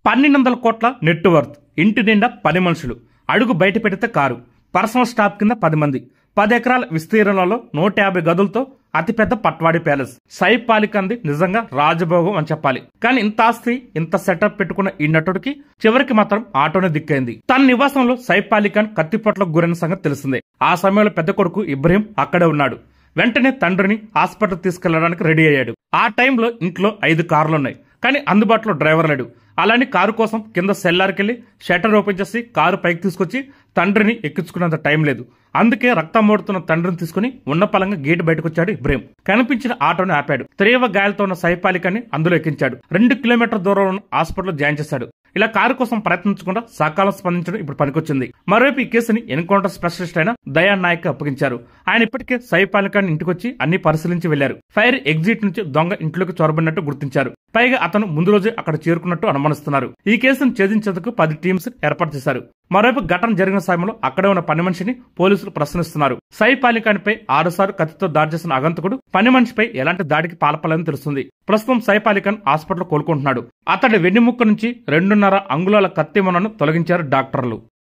1200 కోట్ల నెట్వర్త్, ఇంటి నిండా 10 మనుషులు, అడుగు బయట పెడితే కారు, పర్సనల్ స్టాఫ్ కింద 10 మంది, 10 ఎకరాల విస్తీర్ణంలో 150 గదులతో అతిపెద్ద పట్వాడి ప్యాలెస్. సైఫ్ అలీ ఖాన్ది నిజంగా రాజభోగం అని చెప్పాలి. కానీ ఇంత ఆస్తి, ఇంత సెటప్ పెట్టుకున్న ఈ నటుడికి చివరికి మాత్రం ఆటోనే దిక్కైంది. తన నివాసంలో సైఫ్ అలీ ఖాన్ కత్తిపోట్లకు గురైన సంగతి తెలిసిందే. ఆ సమయంలో పెద్ద కొడుకు ఇబ్రహీం అక్కడే ఉన్నాడు. వెంటనే తండ్రిని హాస్పిటల్ తీసుకెళ్లడానికి రెడీ అయ్యాడు. ఆ టైంలో ఇంట్లో 5 కార్లున్నాయి, కానీ అందుబాటులో డ్రైవర్ లేడు. అలాని కారు కోసం కింద సెల్లార్కెళ్లి షట్టర్ ఓపెన్ చేసి కారు పైకి తీసుకొచ్చి తండ్రిని ఎక్కించుకున్నంత టైం లేదు. అందుకే రక్తం మోడుతున్న తండ్రిని తీసుకుని ఉన్న పలంగా గేటు బయటకొచ్చాడు ఇబ్రహీం. కనిపించిన ఆటోని ఆపాడు. తీవ్ర గాయాలతో ఉన్న సైఫ్ అలీ ఖాన్ ని అందులో ఎక్కించాడు. 2 కిలోమీటర్ల దూరంలో ఉన్న హాస్పిటల్లో జాయిన్ చేశాడు. ఇలా కారు కోసం ప్రయత్నించకుండా సకాలం స్పందించడం ఇప్పుడు పనికొచ్చింది. మరోవైపు ఈ కేసుని ఎన్కౌంటర్ స్పెషలిస్ట్ అయిన దయాన్ నాయక్ అప్పగించారు. ఆయన ఇప్పటికే సైఫ్ అలీ ఖాన్ ఇంటికొచ్చి అన్ని పరిశీలించి వెళ్లారు. ఫైర్ ఎగ్జిట్ నుంచి దొంగ ఇంట్లోకి చొరబడినట్టు గుర్తించారు. పైగా అతను ముందు రోజే అక్కడ చేరుకున్నట్టు అనుమానిస్తున్నారు. ఈ కేసును ఛేదించేందుకు 10 టీమ్స్ ఏర్పాటు చేశారు. మరోవైపు ఘటన జరిగిన సమయంలో అక్కడే ఉన్న పని మనిషిని పోలీసులు ప్రశ్నిస్తున్నారు. సైఫ్ అలీ ఖాన్ పై 6 సార్లు కత్తితో దాడి చేసిన ఆగంతకుడు పని మనిషిపై ఎలాంటి దాడికి పాల్పడలేదని తెలుస్తుంది. ప్రస్తుతం సైఫ్ అలీ ఖాన్ హాస్పిటల్లో కోలుకుంటున్నాడు. అతడి వెన్నెముక్క నుంచి 2.5 అంగుళాల కత్తి మొనను తొలగించారు డాక్టర్లు.